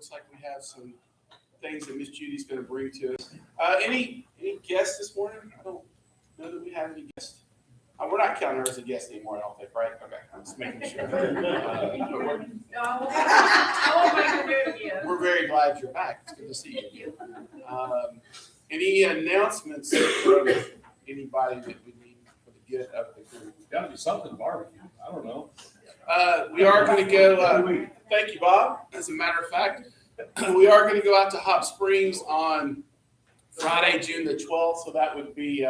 looks like we have some things that Miss Judy's going to bring to us. Any guests this morning? I don't know that we have any guests. We're not counting her as a guest anymore, I don't think, right? Okay, I'm just making sure. We're very glad you're back. It's good to see you. Any announcements from anybody that we need for the good of the group? Gotta be something barbecue. I don't know. We are going to go, thank you, Bob. As a matter of fact, we are going to go out to Hot Springs on Friday, June the 12th. So that would be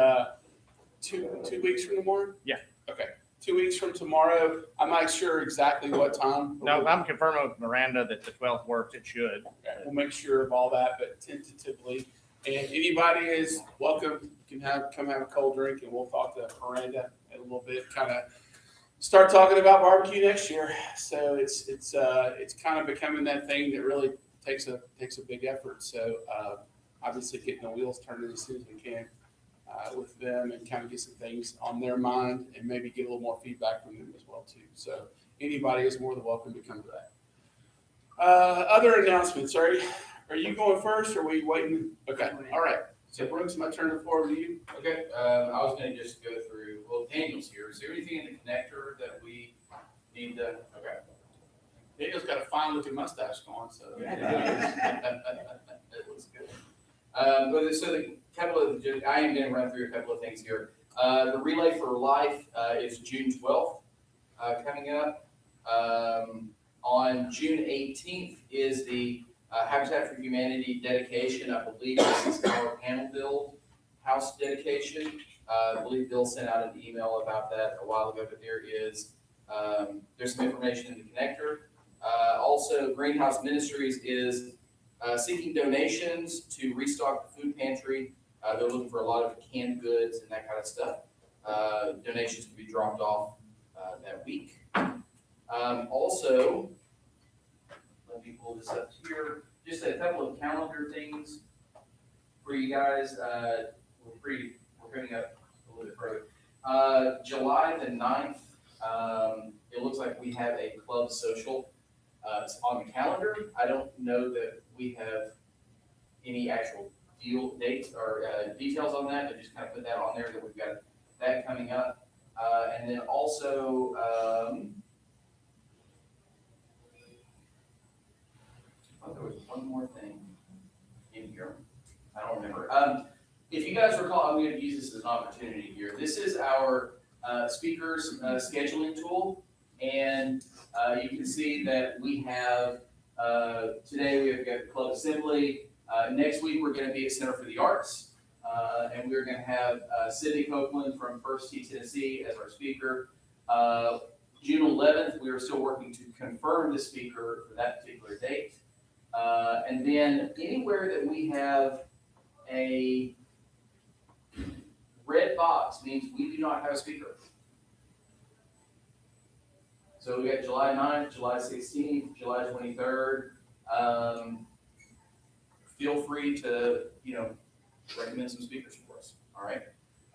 two weeks from tomorrow? Yeah. Okay. 2 weeks from tomorrow. I'm not sure exactly what time. No, I'm confirming with Miranda that the 12th works. It should. Okay, we'll make sure of all that, but tentatively. And anybody is welcome. You can come have a cold drink, and we'll talk to Miranda in a little bit. Kind of start talking about barbecue next year. So it's kind of becoming that thing that really takes a big effort. So obviously getting the wheels turning as soon as we can with them, and kind of get some things on their mind, and maybe get a little more feedback from them as well too. So anybody is more than welcome to come to that. Other announcements. Are you going first, or are we waiting? Okay. All right. So Brooks, I'm going to turn the floor to you. Okay, I was gonna just go through, well, Daniel's here. Is there anything in the connector that we need to, okay? Daniel's got a fine looking mustache going, so. It looks good. But so the couple of, I am gonna run through a couple of things here. The Relay for Life is June 12th coming up. On June 18th is the Habitat for Humanity dedication. I believe this is our panel build house dedication. I believe Bill sent out an email about that a while ago, but there's some information in the connector. Also, Greenhouse Ministries is seeking donations to restock the food pantry. They're looking for a lot of canned goods and that kind of stuff. Donations can be dropped off that week. Also, let me pull this up here. Just a couple of calendar things for you guys. We're coming up a little bit further. July the 9th, it looks like we have a club social on the calendar. I don't know that we have any actual deal dates or details on that, but just kind of put that on there that we've got that coming up. And then also, there was one more thing in here. I don't remember. If you guys recall, I'm going to use this as an opportunity here. This is our speakers scheduling tool, and you can see that we have today we have got Club Assembly. Next week we're going to be at Center for the Arts, and we're going to have Sydney Copeland from First Tee Tennessee as our speaker. June 11th, we are still working to confirm the speaker for that particular date. And then anywhere that we have a red box means we do not have a speaker. So we got July 9th, July 16th, July 23rd. Feel free to, recommend some speakers for us, all right?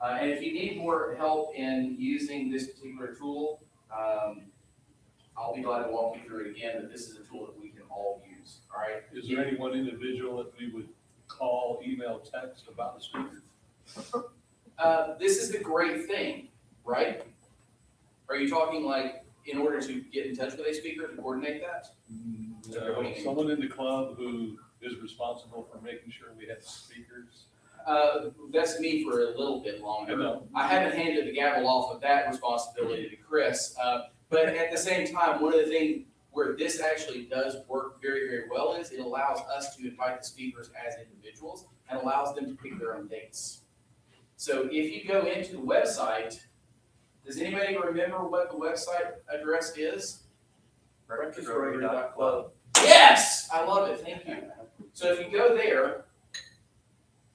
And if you need more help in using this particular tool, I'll be glad to walk you through it again, but this is a tool that we can all use, all right? Is there any one individual that we would call, email, text about the speaker? This is the great thing, right? Are you talking like in order to get in touch with a speaker to coordinate that? No, someone in the club who is responsible for making sure we have speakers. That's me for a little bit I longer. know. I haven't handed the gavel off of that responsibility to Chris. But at the same time, one of the things where this actually does work very, very well is it allows us to invite the speakers as individuals and allows them to pick their own dates. So if you go into the website, does anybody remember what the website address is? Breakfastrotary.club. Yes, I love it. Thank you. So if you go there,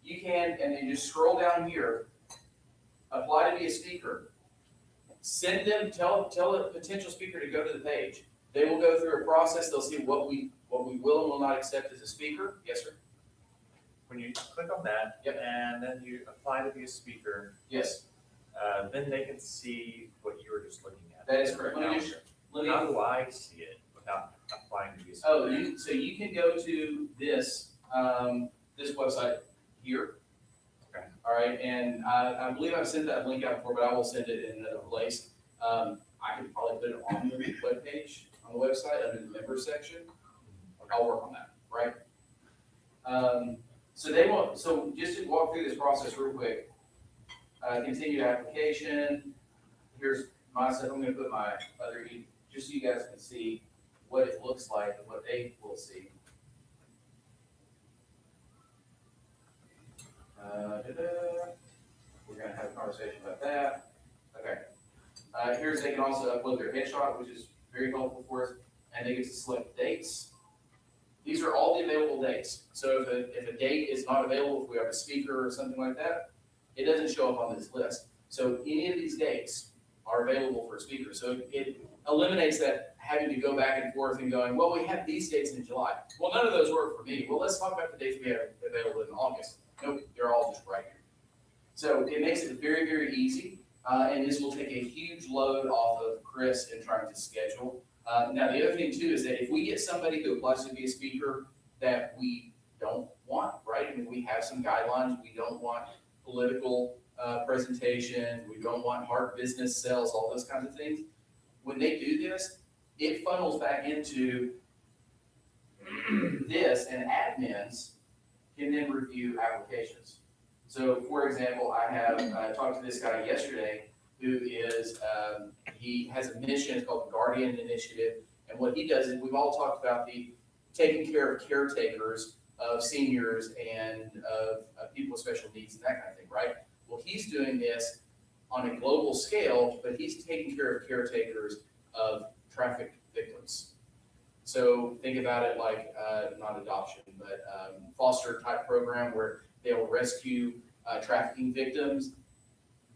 you can, and then just scroll down here, apply to be a speaker. Send them, tell a potential speaker to go to the page. They will go through a process. They'll see what we will and will not accept as a speaker. Yes, sir. When you click on that, Yep. and then you apply to be a speaker, Yes, then they can see what you were just looking at. that is correct. Now, Let me how do I see it without applying to be a speaker? Oh, so you can go to this, this website here. Okay. All right, and I believe I've sent that link out before, but I will send it in another place. I could probably put it on the webpage, on the website, under the members section. I'll work on that, right? So just to walk through this process real quick, continued application, here's my stuff, I'm gonna put my other, just so you guys can see what it looks like and what they will see. We're gonna have a conversation about that. Okay. Here's, they can also upload their headshot, which is very helpful for us, and they get to select dates. These are all the available dates. So if a date is not available, if we have a speaker or something like that, it doesn't show up on this list. So any of these dates are available for a speaker. So it eliminates that having to go back and forth and going, well, we have these dates in July. Well, none of those work for me. Well, let's talk about the dates we have available in August. Nope, they're all just right here. So it makes it very, very easy. And this will take a huge load off of Chris in trying to schedule. Now, the other thing too is that if we get somebody who applies to be a speaker that we don't want, right? I mean, we have some guidelines. We don't want political presentations. We don't want hard business sales, all those kinds of things. When they do this, it funnels back into this, and admins can then review applications. So, for example, I talked to this guy yesterday who is, he has a mission, it's called the Guardian Initiative. And what he does is, we've all talked about the taking care of caretakers of seniors and of people with special needs and that kind of thing, right? Well, he's doing this on a global scale, but he's taking care of caretakers of traffic victims. So think about it like, not adoption, but foster type program where they'll rescue trafficking victims.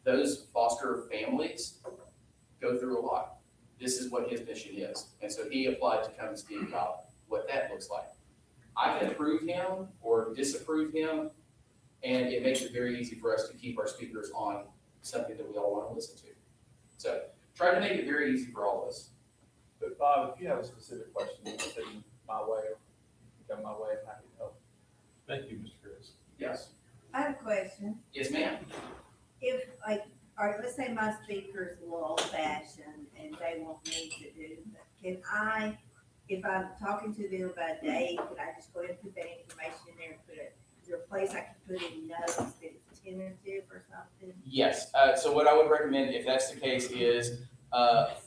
Those foster families go through a lot. This is what his mission is. And so he applied to come and speak about what that looks like. I can approve him or disapprove him, and it makes it very easy for us to keep our speakers on something that we all want to listen to. So try to make it very easy for all of us. But Bob, if you have a specific question, you can send my way, or come my way, I'm happy to help. Thank you, Mr. Chris. Yes. I have a question. Yes, ma'am. If, like, all right, let's say my speaker's a little old fashioned and they want me to do, can I, if I'm talking to them about a date, could I just go ahead and put that information in there and put it, is there a place I can put in notes that it's tentative or something? Yes. So what I would recommend, if that's the case, is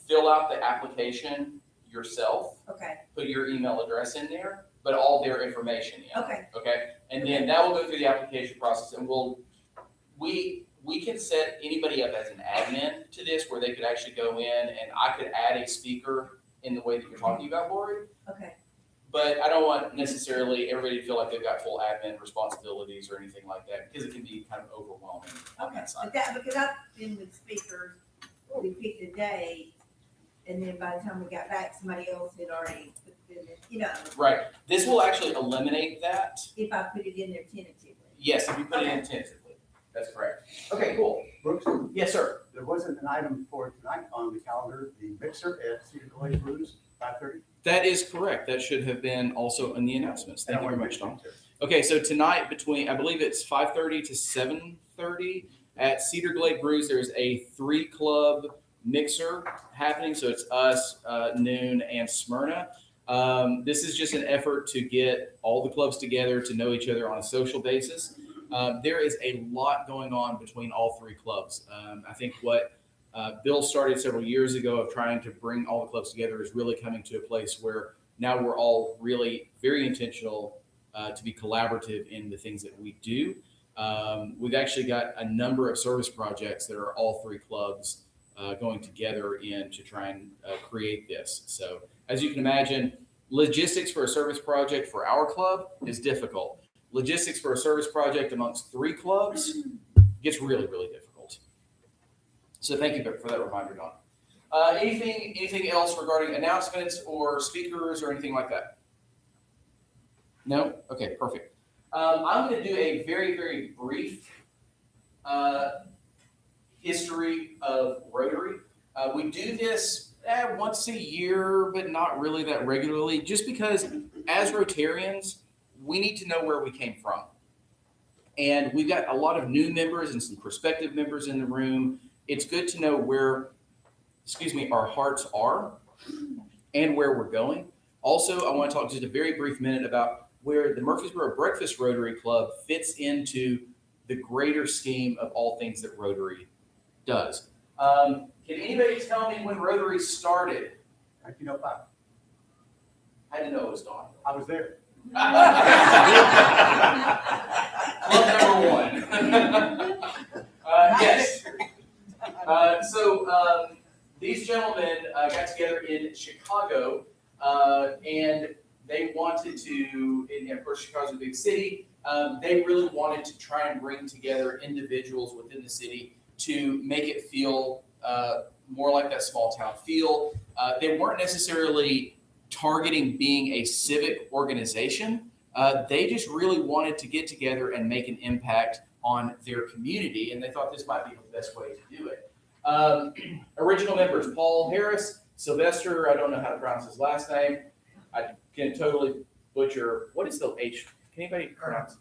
fill out the application yourself. Okay, Put your email address in there, but all their information in. okay, Okay, and then that will go through the application process, and we can set anybody up as an admin to this, where they could actually go in, and I could add a speaker in the way that you're talking about, Lori. okay. But I don't want necessarily everybody to feel like they've got full admin responsibilities or anything like that, because it can be kind of overwhelming on Okay, that side. but that, because I've been with speakers, we picked a date, and then by the time we got back, somebody else had already put it in there, you know, Right, this will actually eliminate that. if I put it in there tentatively. Yes, if you put it in tentatively, that's correct. Okay, cool. Brooks, Yes, sir. there wasn't an item for tonight on the calendar, the mixer at Cedar Glade Brews, 5:30. That is correct. That should have been also in the announcements. Thank you very much, Tom. Okay, so tonight between, I believe it's 5:30 to 7:30 at Cedar Glade Brews, there's a 3-club mixer happening. So it's us, Noon, and Smyrna. This is just an effort to get all the clubs together to know each other on a social basis. There is a lot going on between all 3 clubs. I think what Bill started several years ago of trying to bring all the clubs together is really coming to a place where now we're all really very intentional to be collaborative in the things that we do. We've actually got a number of service projects that are all 3 clubs going together in to try and create this. So as you can imagine, logistics for a service project for our club is difficult. Logistics for a service project amongst 3 clubs gets really, really difficult. So thank you for that reminder, Don. Anything else regarding announcements or speakers or anything like that? No? Okay, perfect. I'm going to do a very, very brief history of Rotary. We do this once a year, but not really that regularly, just because as Rotarians, we need to know where we came from. And we've got a lot of new members and some prospective members in the room. It's good to know where, our hearts are and where we're going. Also, I want to talk just a very brief minute about where the Murfreesboro Breakfast Rotary Club fits into the greater scheme of all things that Rotary does. Can anybody tell me when Rotary started? 1905. I didn't know it was Dawn. I was there. Club number 1. Yes. So these gentlemen got together in Chicago, and they wanted to, and of course Chicago's a big city, they really wanted to try and bring together individuals within the city to make it feel more like that small town feel. They weren't necessarily targeting being a civic organization. They just really wanted to get together and make an impact on their community, and they thought this might be the best way to do it. Original members, Paul Harris, Sylvester, I don't know how to pronounce his last name. I can totally butcher, what is the H? Can anybody pronounce?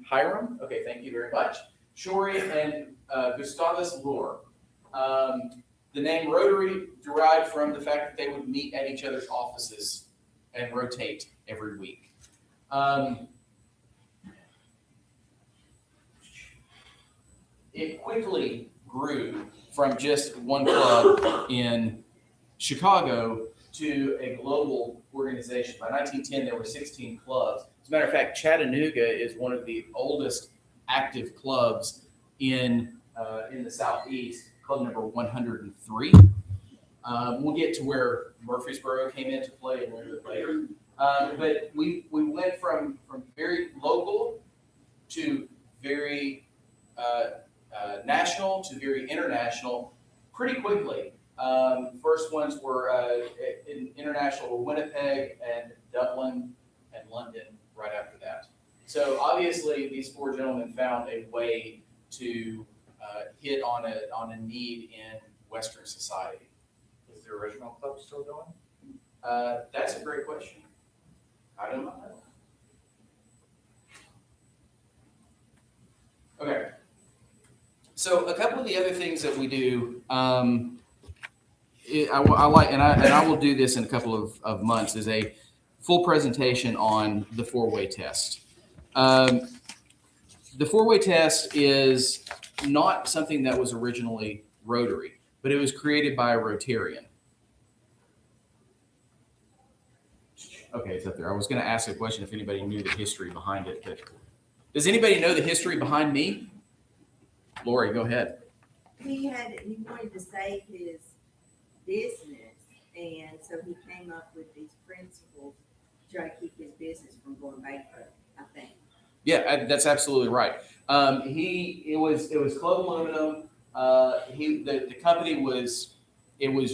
Hiram. Okay, thank you very much. Shori and Gustavus Lure. The name Rotary derived from the fact that they would meet at each other's offices and rotate every week. It quickly grew from just one club in Chicago to a global organization. By 1910, there were 16 clubs. As a matter of fact, Chattanooga is one of the oldest active clubs in the Southeast, club number 103. We'll get to where Murfreesboro came into play a little bit later. But we went from very local to very national to very international pretty quickly. First ones were international Winnipeg and Dublin and London right after that. So obviously these four gentlemen found a way to hit on a need in Western society. Is the original club still going? That's a great question. I don't know. Okay. So a couple of the other things that we do, I like, and I will do this in a couple of months, is a full presentation on the four-way test. The four-way test is not something that was originally Rotary, but it was created by a Rotarian. Okay, it's up there. I was going to ask a question if anybody knew the history behind it, but does anybody know the history behind me? Lori, go ahead. He wanted to save his business, and so he came up with these principles to try to keep his business from going bankrupt, I think. Yeah, that's absolutely right. It was Club Aluminum. The company was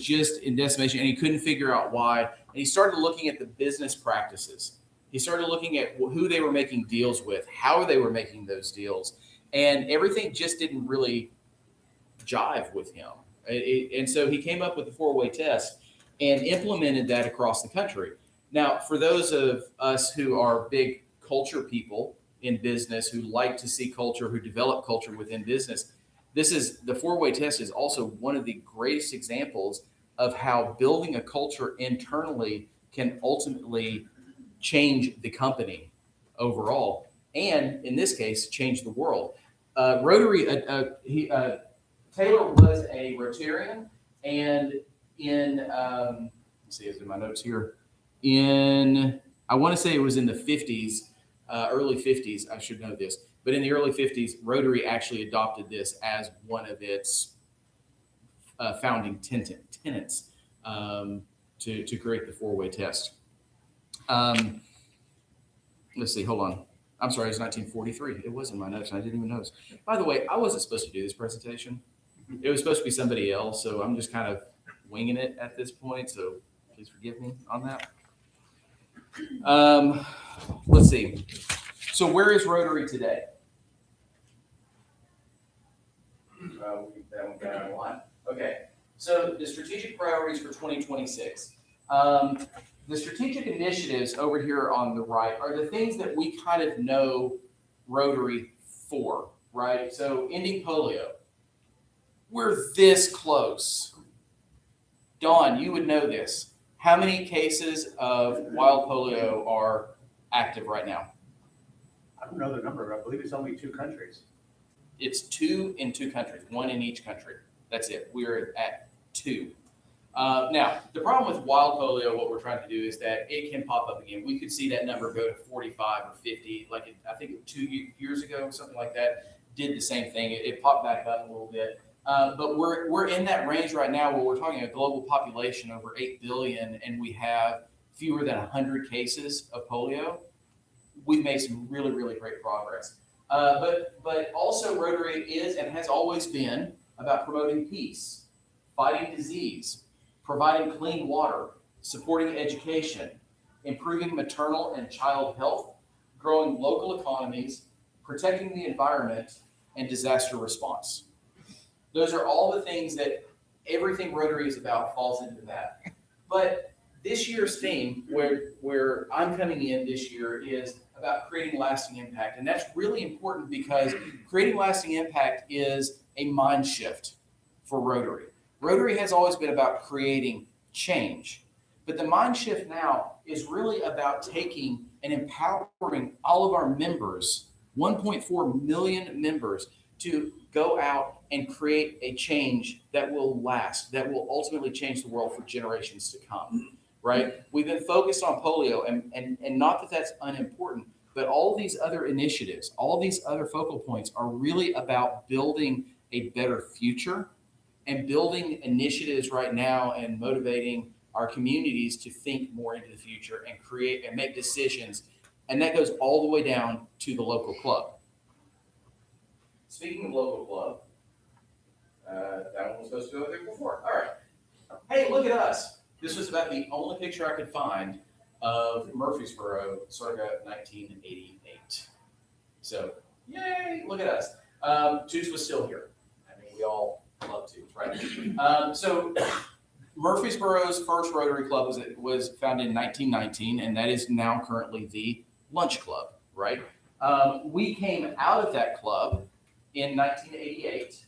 just in decimation, and he couldn't figure out why. And he started looking at the business practices. He started looking at who they were making deals with, how they were making those deals, and everything just didn't really jive with him. And so he came up with the four-way test and implemented that across the country. Now, for those of us who are big culture people in business, who like to see culture, who develop culture within business, the four-way test is also one of the greatest examples of how building a culture internally can ultimately change the company overall, and in this case, change the world. Rotary, Taylor was a Rotarian, and in let's see, is in my notes here. I want to say it was in the 50s, early 50s. I should know this, but in the early 50s, Rotary actually adopted this as one of its founding tenets to create the four-way test. Let's see, hold on. I'm sorry, it was 1943. It was in my notes, and I didn't even notice. By the way, I wasn't supposed to do this presentation. It was supposed to be somebody else, so I'm just kind of winging it at this point, so please forgive me on that. Let's see. So where is Rotary today? That one got out of line. Okay. So the strategic priorities for 2026. The strategic initiatives over here on the right are the things that we kind of know Rotary for, right? So ending polio. We're this close. Dawn, you would know this. How many cases of wild polio are active right now? I don't know the number, I believe it's only 2 countries. It's 2 in 2 countries, 1 in each country. That's it. We're at 2. Now, the problem with wild polio, what we're trying to do is that it can pop up again. We could see that number go to 45 or 50, like I think 2 years ago, something like that, did the same thing. It popped back up a little bit. But we're in that range right now where we're talking a global population over 8 billion, and we have fewer than 100 cases of polio. We've made some really, really great progress. But also Rotary is and has always been about promoting peace, fighting disease, providing clean water, supporting education, improving maternal and child health, growing local economies, protecting the environment, and disaster response. Those are all the things that everything Rotary is about falls into that. But this year's theme, where I'm coming in this year, is about creating lasting impact. And that's really important because creating lasting impact is a mind shift for Rotary. Rotary has always been about creating change. But the mind shift now is really about taking and empowering all of our members, 1.4 million members, to go out and create a change that will last, that will ultimately change the world for generations to come, right? We've been focused on polio, and not that that's unimportant, but all these other initiatives, all these other focal points are really about building a better future and building initiatives right now and motivating our communities to think more into the future and create and make decisions. And that goes all the way down to the local club. Speaking of local club, that one was supposed to go there before. All right. Hey, look at us. This was about the only picture I could find of Murfreesboro circa 1988. So, yay, look at us. Toots was still here. I mean, we all love Toots, right? So, Murfreesboro's first Rotary Club was founded in 1919, and that is now currently the Lunch Club, right? We came out of that club in 1988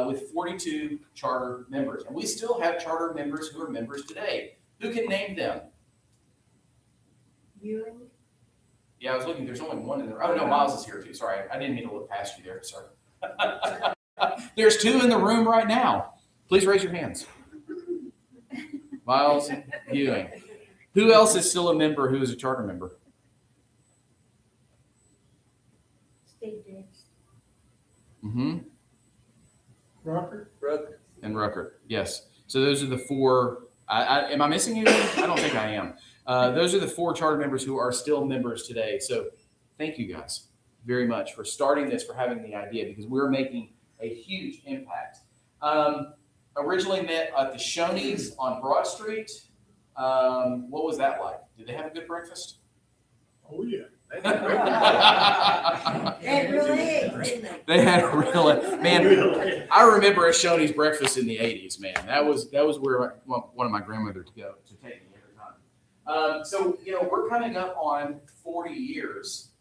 with 42 charter members. And we still have charter members who are members today. Who can name them? Ewing? Yeah, I was looking, there's only one in there. Oh, no, Miles is here too. Sorry, I didn't mean to look past you there, sir. There's 2 in the room right now. Please raise your hands. Miles Ewing. Who else is still a member who is a charter member? Steve Dix. Mm-hmm. Rucker? And Rucker, yes. So those are the 4. Am I missing anything? I don't think I am. Those are the 4 charter members who are still members today. So thank you guys very much for starting this, for having the idea, because we're making a huge impact. Originally met at the Shoney's on Broad Street. What was that like? Did they have a good breakfast? Oh, yeah. It really is, didn't they? They had a real, man, I remember a Shoney's breakfast in the 80s, man. That was where one of my grandmothers go to take me every time. So, we're coming up on 40 years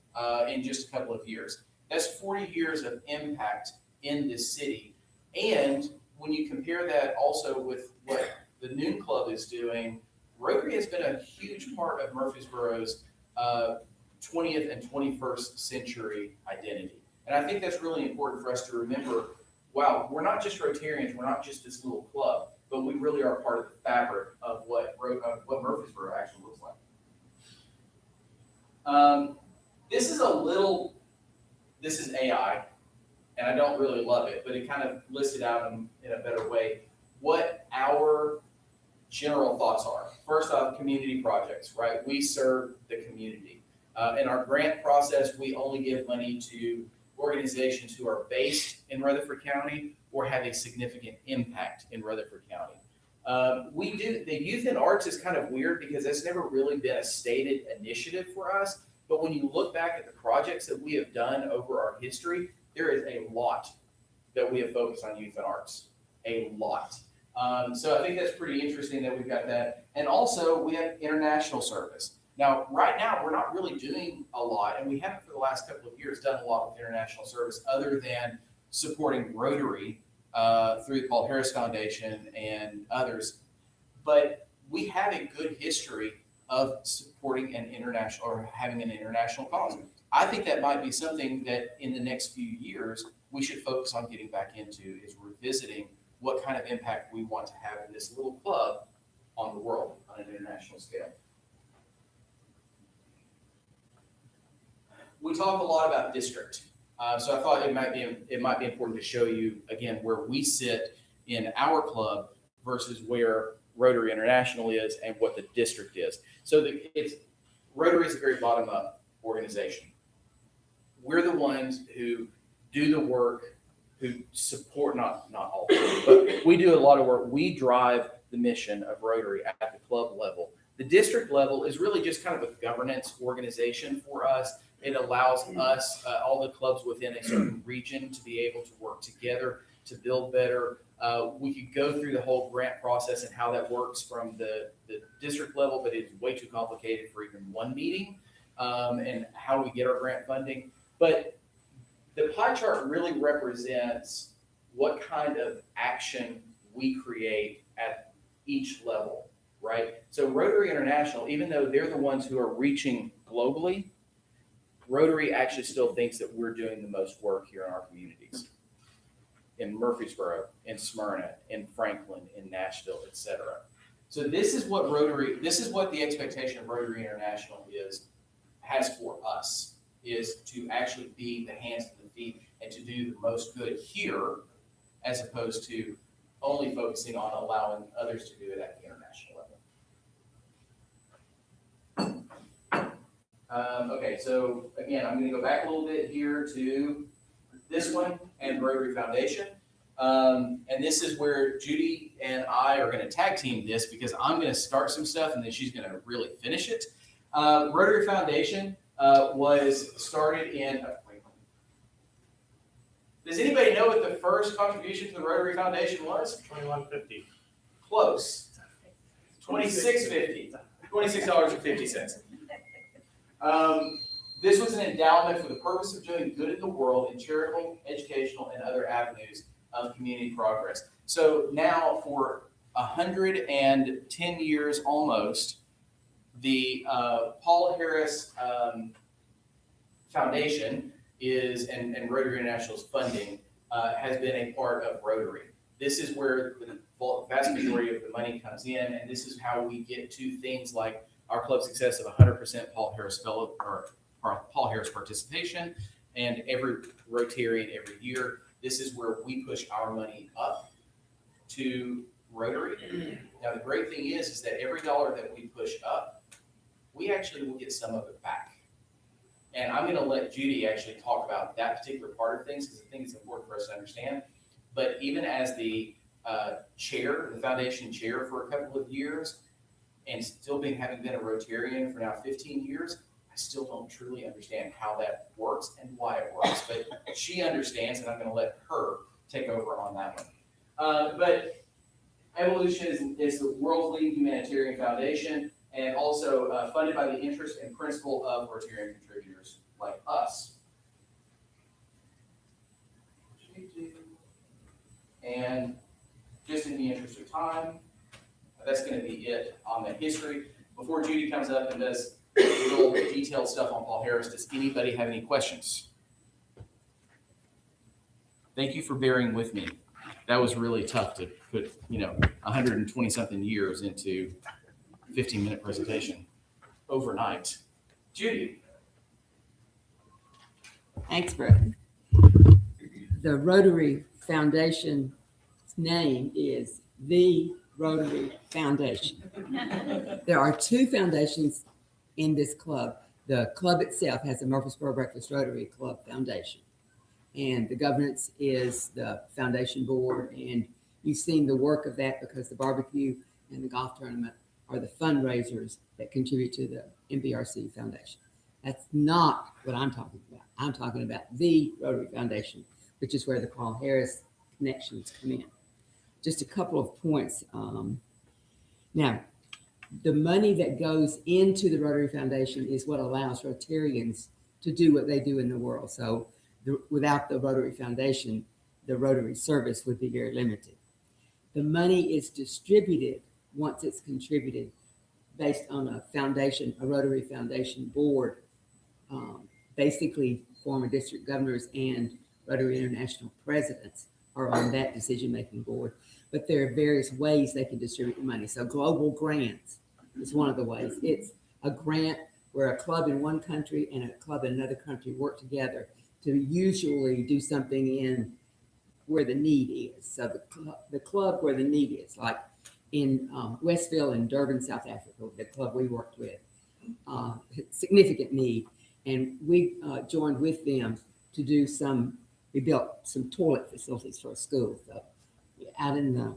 in just a couple of years. That's 40 years of impact in this city. And when you compare that also with what the Noon Club is doing, Rotary has been a huge part of Murfreesboro's 20th and 21st century identity. And I think that's really important for us to remember, wow, we're not just Rotarians, we're not just this little club, but we really are part of the fabric of what Murfreesboro actually looks like. This is AI, and I don't really love it, but it kind of lists it out in a better way what our general thoughts are. First off, community projects, right? We serve the community. In our grant process, we only give money to organizations who are based in Rutherford County or have a significant impact in Rutherford County. The youth and arts is kind of weird because it's never really been a stated initiative for us. But when you look back at the projects that we have done over our history, there is a lot that we have focused on youth and arts, a lot. So I think that's pretty interesting that we've got that. And also we have international service. Now, right now, we're not really doing a lot, and we haven't for the last couple of years done a lot with international service other than supporting Rotary through the Paul Harris Foundation and others. But we have a good history of supporting an international or having an international cause. I think that might be something that in the next few years we should focus on getting back into, is revisiting what kind of impact we want to have in this little club on the world on an international scale. We talk a lot about district. So I thought it might be important to show you again where we sit in our club versus where Rotary International is and what the district is. So Rotary is a very bottom-up organization. We're the ones who do the work, who support, not all, but we do a lot of work. We drive the mission of Rotary at the club level. The district level is really just kind of a governance organization for us. It allows us, all the clubs within a certain region, to be able to work together to build better. We could go through the whole grant process and how that works from the district level, but it's way too complicated for even one meeting, and how we get our grant funding. But the pie chart really represents what kind of action we create at each level, right? So Rotary International, even though they're the ones who are reaching globally, Rotary actually still thinks that we're doing the most work here in our communities. In Murfreesboro, in Smyrna, in Franklin, in Nashville, et cetera. So this is what the expectation of Rotary International has for us, is to actually be the hands and the feet and to do the most good here, as opposed to only focusing on allowing others to do it at the international level. Okay, so again, I'm going to go back a little bit here to this one and Rotary Foundation. And this is where Judy and I are going to tag team this, because I'm going to start some stuff and then she's going to really finish it. Rotary Foundation was started in, does anybody know what the first contribution to the Rotary Foundation was? $21.50. Close. $26.50. $26.50. This was an endowment for the purpose of doing good in the world in charitable, educational, and other avenues of community progress. So now for 110 years almost, the Paul Harris Foundation and Rotary International's funding has been a part of Rotary. This is where the vast majority of the money comes in, and this is how we get to things like our club success of 100% Paul Harris Fellow or Paul Harris participation, and every Rotarian every year. This is where we push our money up to Rotary. Now the great thing is that every dollar that we push up, we actually will get some of it back. And I'm going to let Judy actually talk about that particular part of things, because I think it's important for us to understand. But even as the chair, the foundation chair for a couple of years, and still having been a Rotarian for now 15 years, I still don't truly understand how that works and why it works. But she understands, and I'm going to let her take over on that one. But Evolution is the world's leading humanitarian foundation, and also funded by the interest and principle of Rotarian contributors like us. And just in the interest of time, that's going to be it on the history. Before Judy comes up and does real detailed stuff on Paul Harris, does anybody have any questions? Thank you for bearing with me. That was really tough to put, 120 something years into a 15-minute presentation overnight. Judy. Thanks, Brett. The Rotary Foundation's name is the Rotary Foundation. There are two foundations in this club. The club itself has the Murfreesboro Breakfast Rotary Club Foundation, and the governance is the foundation board, and you've seen the work of that because the barbecue and the golf tournament are the fundraisers that contribute to the MBRC Foundation. That's not what I'm talking about. I'm talking about the Rotary Foundation, which is where the Paul Harris connections come in. just a couple of points. Now, the money that goes into the Rotary Foundation is what allows Rotarians to do what they do in the world. So without the Rotary Foundation, the Rotary service would be very limited. The money is distributed once it's contributed based on a foundation, a Rotary Foundation board. Basically, former district governors and Rotary International presidents are on that decision-making board. But there are various ways they can distribute the money. So global grants is one of the ways. It's a grant where a club in one country and a club in another country work together to usually do something in where the need is. So the club where the need is, like in Westville in Durban, South Africa, the club we worked with, significant need. And we joined with them to do we built some toilet facilities for a school. So out in the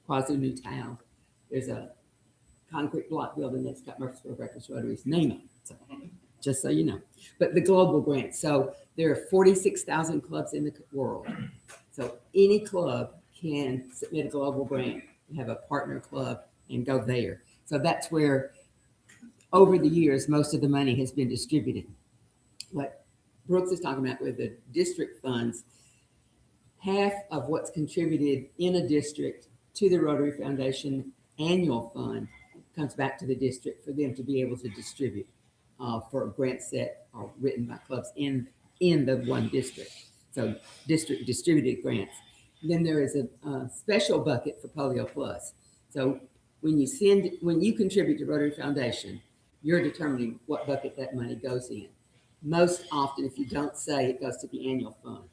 KwaZulu-Natal, there's a concrete block building that's got Murfreesboro Breakfast Rotary's name on it. So, just so you know. But the global grant. So there are 46,000 clubs in the world. So any club can submit a global grant and have a partner club and go there. So that's where, over the years, most of the money has been distributed. What Brooks is talking about with the district funds, half of what's contributed in a district to the Rotary Foundation annual fund comes back to the district for them to be able to distribute for a grant set or written by clubs in the one district. So district distributed grants. Then there is a special bucket for Polio Plus. So when you contribute to Rotary Foundation, you're determining what bucket that money goes in. Most often, if you don't say, it goes to the annual fund.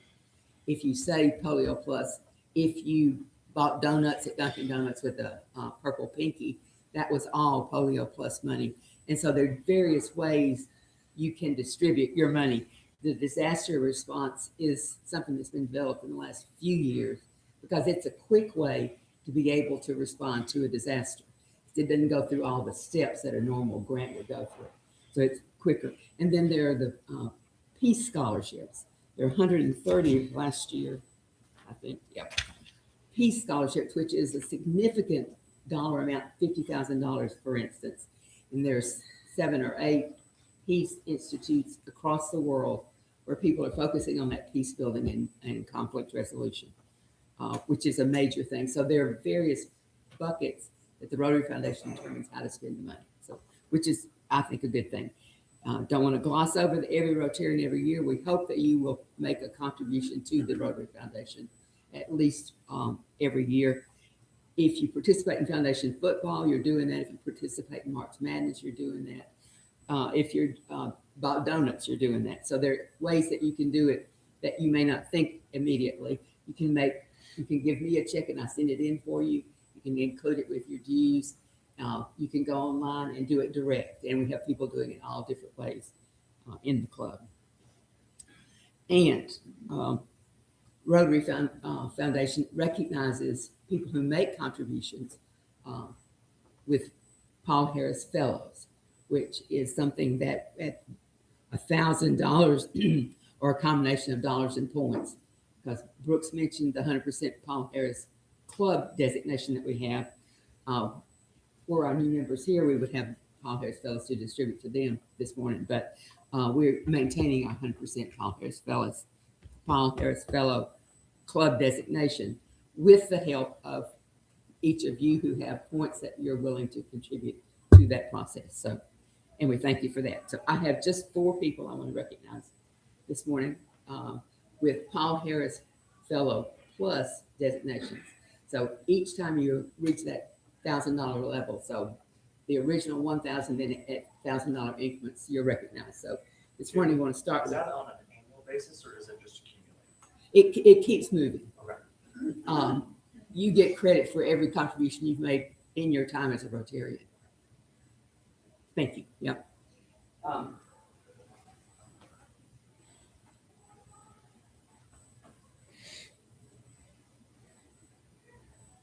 If you say Polio Plus, if you bought donuts at Dunkin' Donuts with a purple pinky, that was all Polio Plus money. And so there are various ways you can distribute your money. The disaster response is something that's been developed in the last few years because it's a quick way to be able to respond to a disaster. It doesn't go through all the steps that a normal grant would go through. So it's quicker. And then there are the peace scholarships. There are 130 last year, I think. Yep. Peace scholarships, which is a significant dollar amount, $50,000, for instance. And there's 7 or 8 peace institutes across the world where people are focusing on that peace building and conflict resolution, which is a major thing. So there are various buckets that the Rotary Foundation determines how to spend the money. So, which is, I think, a good thing. Don't want to gloss over every Rotarian every year. We hope that you will make a contribution to the Rotary Foundation at least every year. If you participate in Foundation football, you're doing that. If you participate in March Madness, you're doing that. If you're bought donuts, you're doing that. So there are ways that you can do it that you may not think immediately. You can give me a check and I send it in for you. You can include it with your dues. You can go online and do it direct. And we have people doing it all different ways in the club. And Rotary Foundation recognizes people who make contributions with Paul Harris Fellows, which is something that at $1,000 or a combination of dollars and points, because Brooks mentioned the 100% Paul Harris Club designation that we have. For our new members here, we would have Paul Harris Fellows to distribute to them this morning, but we're maintaining our 100% Paul Harris Fellow Club designation with the help of each of you who have points that you're willing to contribute to that process. So, and we thank you for that. So I have just 4 people I want to recognize this morning with Paul Harris Fellow Plus designations. So each time you reach that $1,000 level, so the original 1,000, then at $1,000 increments, you're recognized. So this morning you want to start Is with that on an annual basis or is it just accumulating? it keeps moving. Okay. You get credit for every contribution you've made in your time as a Rotarian. Thank you. Yep.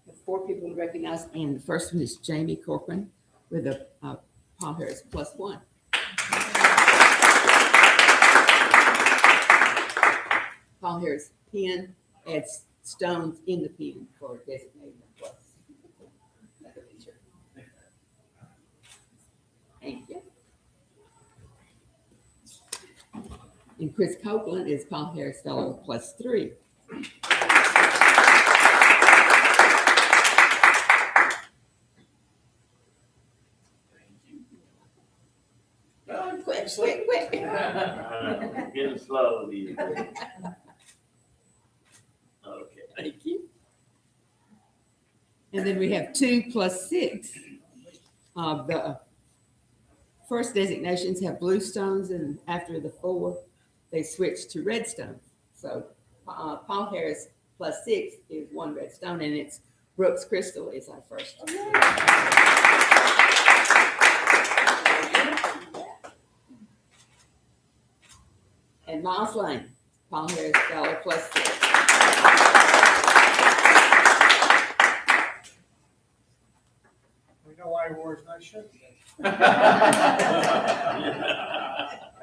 The 4 people to recognize, and the first one is Jamie Corcoran with a Paul Harris +1. Paul Harris pin adds stones in the pen for designating a plus. Thank you. And Chris Copeland is Paul Harris Fellow +3. Quick. Getting slow these days. Okay. Thank you. And then we have 2 + 6. The first designations have blue stones, and after the 4, they switch to red stones. So Paul Harris +6 is 1 red stone, and it's Brooks Crystal is our first. And Miles Lane, Paul Harris Fellow +6. We know why he wore his nice shirt. I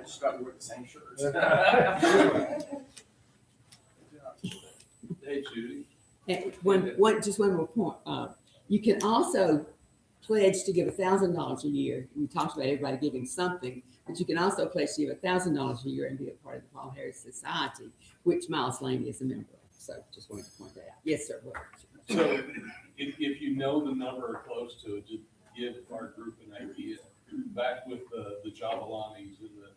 just got to wear the same shirts. Hey, Judy. And just one more point. You can also pledge to give $1,000 a year. We talked about everybody giving something, but you can also pledge to give $1,000 a year and be a part of the Paul Harris Society, which Miles Lane is a member of. So just wanted to point that out. Yes, sir. So if you know the number or close to it, just give our group an idea. Back with the Javalanis in the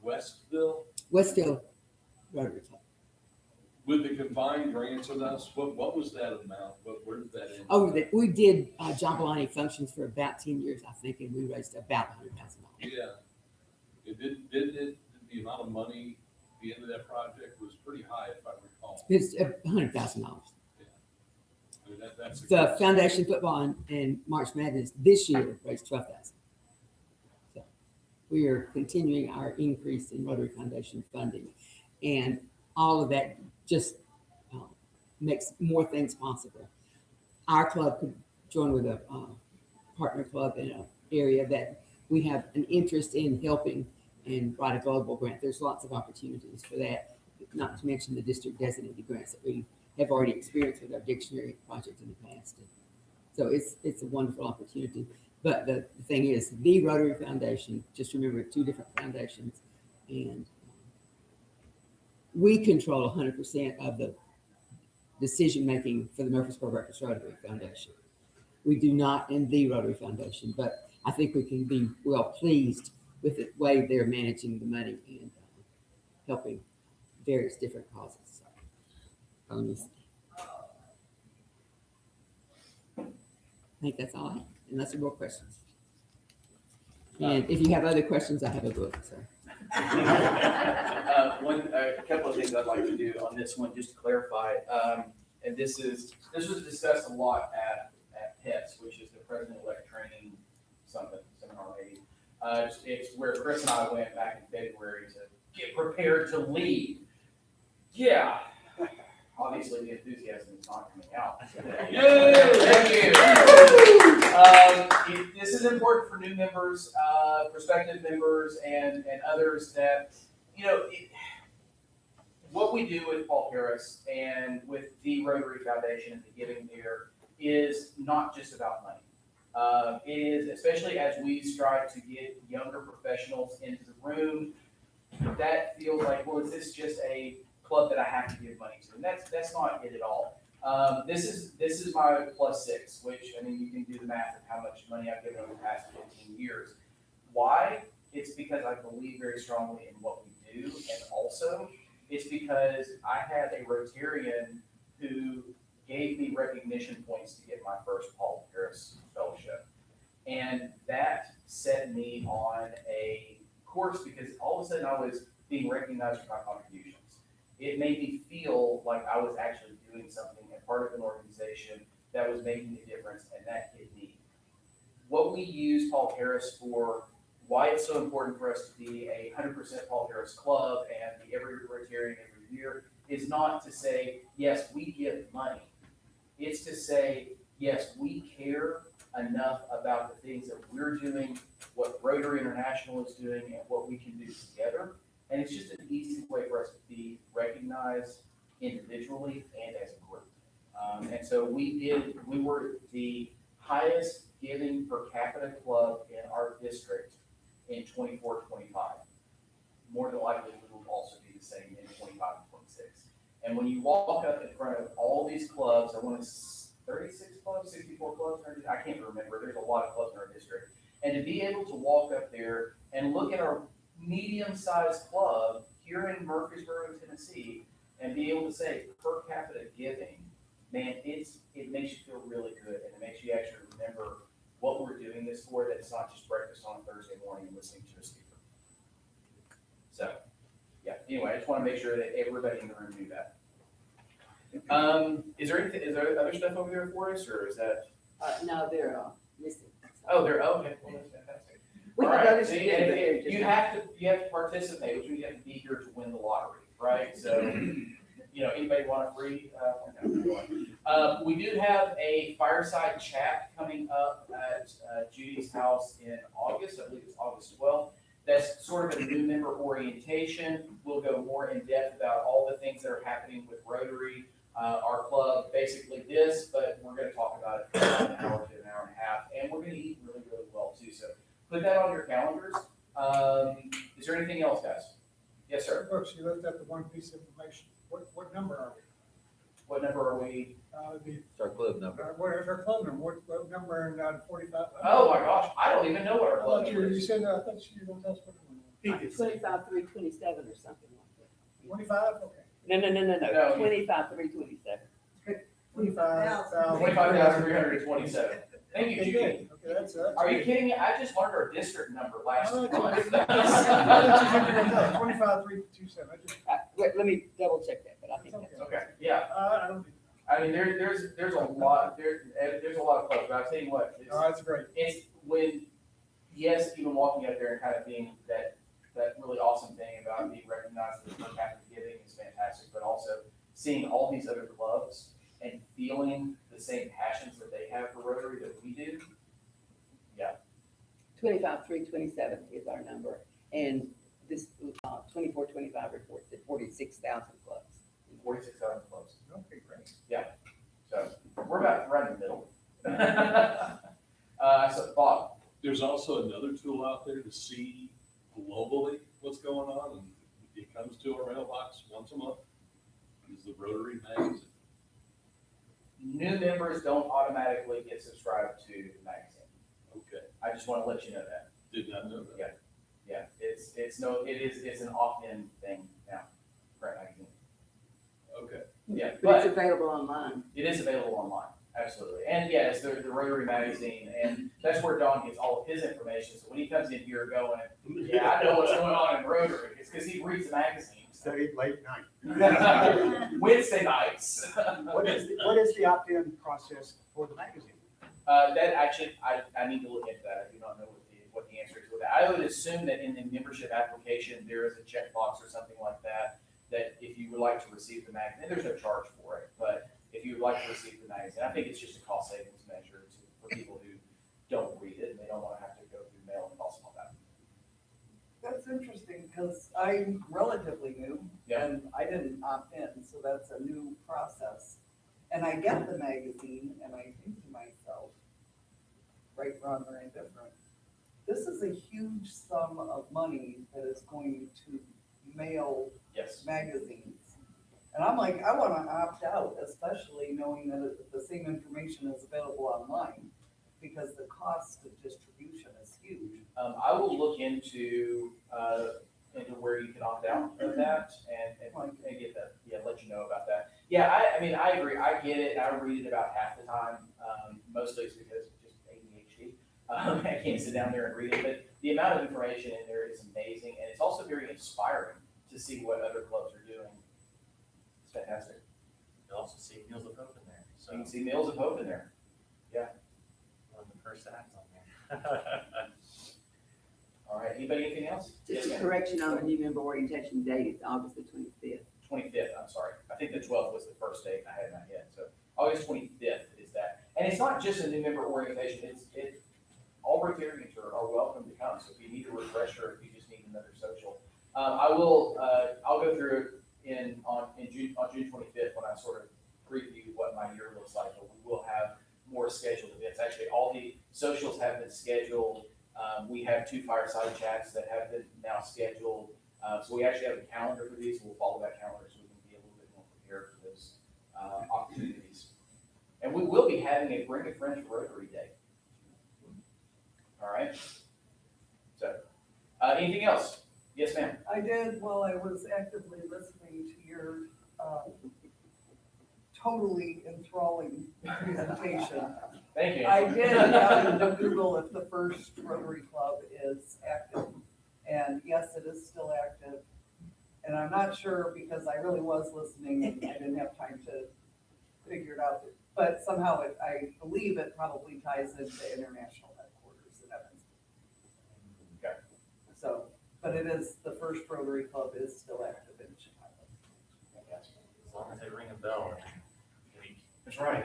Westville, Westfield Rotary Club. with the combined grants with us, what was that amount? Where did that end? Oh, we did Jambalani functions for about 10 years, I think, and we raised about $100,000. Yeah. It did the amount of money, the end of that project was pretty high, if I recall. It's $100,000. I mean, that's The Foundation Football and March Madness this year raised $12,000. So we are continuing our increase in Rotary Foundation funding, and all of that just makes more things possible. Our club could join with a partner club in an area that we have an interest in helping and write a global grant. There's lots of opportunities for that, not to mention the district designated grants that we have already experienced with our dictionary project in the past. So it's a wonderful opportunity. But the thing is, the Rotary Foundation, just remember 2 different foundations, and we control 100% of the decision-making for the Murfreesboro Breakfast Rotary Foundation. We do not in the Rotary Foundation, but I think we can be well pleased with the way they're managing the money and helping various different causes. So, I think that's all I have, unless there are more questions. And if you have other questions, I have a book, so. A couple of things I'd like to do on this one, just to clarify, and this was discussed a lot at PETS, which is the President-elect Training seminar maybe. It's where Chris and I went back in February to get prepared to lead. Yeah, obviously the enthusiasm is not coming out. Thank you. This is important for new members, prospective members, and others that, what we do with Paul Harris and with the Rotary Foundation and the giving there is not just about money. It is, especially as we strive to get younger professionals into the room, that feels like, well, is this just a club that I have to give money to? And that's not it at all. This is my +6, which, I mean, you can do the math of how much money I've given over the past 15 years. Why? It's because I believe very strongly in what we do, and also it's because I had a Rotarian who gave me recognition points to get my first Paul Harris Fellowship. And that set me on a course because all of a sudden I was being recognized for my contributions. It made me feel like I was actually doing something and part of an organization that was making a difference, and that hit me. What we use Paul Harris for, why it's so important for us to be a 100% Paul Harris club and be every Rotarian every year, is not to say, yes, we give money. It's to say, yes, we care enough about the things that we're doing, what Rotary International is doing, and what we can do together. And it's just an easy way for us to be recognized individually and as a group. And so we were the highest giving per capita club in our district in 24-25. More than likely, we will also be the same in 25 and 26. And when you walk up in front of all these clubs, I want to 36 clubs, 64 clubs, I can't remember, there's a lot of clubs in our district. And to be able to walk up there and look at our medium-sized club here in Murfreesboro, Tennessee, and be able to say per capita giving, man, it makes you feel really good, and it makes you actually remember what we're doing this for, that it's not just breakfast on a Thursday morning and listening to a speaker. So, yeah, anyway, I just want to make sure that everybody in the room knew that. Is there other stuff over there for us, or is that? No, they're missing. Oh, okay, well, that's fantastic. We All can right, go to see, the and end. you have to participate, which means you have to be here to win the lottery, right? So, anybody want a free? We do have a fireside chat coming up at Judy's house in August. I believe it's August 12th. That's sort of a new member orientation. We'll go more in depth about all the things that are happening with Rotary, our club, basically this, but we're going to talk about it for about an hour to an hour and a half, and we're going to eat really, really well too. So put that on your calendars. Is there anything else, guys? Yes, sir. Brooks, you left out the one piece of information. What number are we? What number are we? It's our club number. What is our club number? What number in 45? Oh my gosh, I don't even know what our I club thought number you is. said, I thought you were going to tell us what number. 25,327 or something like 25? Okay. that. No. No. 25,327. 25,000. 25,327. Thank you, Okay, Judy. good. Okay, that's. Are you kidding me? I just learned our district number last month. 25,327. Wait, let me double check that, but I think that's. Okay, yeah. I don't. I mean, there's a lot, there's a lot of clubs, but I'll tell you what, That's great. it's when, yes, even walking up there and kind of being that really awesome thing about being recognized as per capita giving is fantastic, but also seeing all these other clubs and feeling the same passions that they have for Rotary that we do. 25,327 is our number, and this 24-25 reports at 46,000 clubs. 46,000 clubs. Okay, great. So we're about right in the middle. So Bob, There's also another tool out there to see globally what's going on, and it comes to our mailbox once a month. Is the Rotary magazine. new members don't automatically get subscribed to the magazine. Okay, I just want to let you know that. did not know that. Yeah, it's an opt-in thing now, Grant Magazine. Okay, Yeah, But it's but available online. it is available online, absolutely. And yeah, it's the Rotary Magazine, and that's where Don gets all of his information. So when he comes in here going, yeah, I know what's going on in Rotary, it's because he reads the magazine. Study late night. Wednesday nights. What is the opt-in process for the magazine? That actually, I need to look into that. I do not know what the answer is with that. I would assume that in the membership application, there is a checkbox or something like that, that if you would like to receive the magazine, and there's no charge for it, but if you would like to receive the magazine, I think it's just a cost savings measure for people who don't read it and they don't want to have to go through mail and cost them all that. That's interesting, because I'm relatively new, Yeah. and I didn't opt in, so that's a new process. And I get the magazine, and I think to myself, right, wrong, or indifferent, this is a huge sum of money that is going to mail Yes. magazines. And I'm like, I wanna opt out, especially knowing that the same information is available online, because the cost of distribution is huge. I will look into where you can opt out of that and get that, let you know about that. Yeah, I mean, I agree. I get it. I read it about half the time. Mostly it's because of just ADHD. I can't sit down there and read it, but the amount of information in there is amazing. And it's also very inspiring to see what other clubs are doing. It's fantastic. You also see Meals of Hope in there, so You can see Meals of Hope in there. one of the first acts on there. All right, anybody, anything else? Just Yes, a ma'am. correction on the new member orientation date, it's August the 25th. 25th, I'm sorry. I think the 12th was the first date, and I had not yet. So August 25th is that. And it's not just a new member orientation, it's all Rotarians are welcome to come. So if you need a refresher, if you just need another social. I'll go through in June, on June 25th, when I sort of preview what my year looks like, but we will have more scheduled events. Actually, all the socials have been scheduled. We have 2 fireside chats that have been now scheduled. So we actually have a calendar for these. We'll follow that calendar so we can be a little bit more prepared for those opportunities. And we will be having a Bring a Friend for Rotary Day. All right. So, anything else? Yes, ma'am. I did, while I was actively listening to your, totally enthralling presentation. Thank you. I did happen to Google if the first Rotary Club is active, and yes, it is still active. And I'm not sure, because I really was listening and I didn't have time to figure it out. But somehow I believe it probably ties into international headquarters in Evansville. Okay. So, but it is, the first Rotary Club is still active in Chicago. As long as they ring a bell. That's right.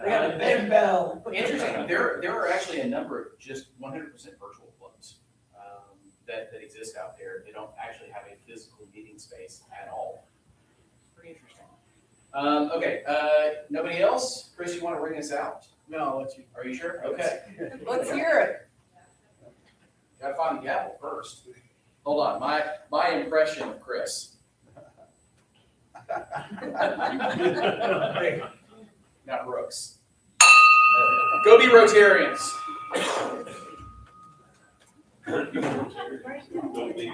They got a big bell. Interesting. There are actually a number of just 100% virtual clubs that exist out there. They don't actually have a physical meeting space at all. Pretty interesting. Okay. Nobody else? Chris, you want to ring us out? No, I'll let you. Are you sure? Okay. Let's hear it. Gotta find the gavel first. Hold on. My impression of Chris. Not Brooks. Go be Rotarians. Don't be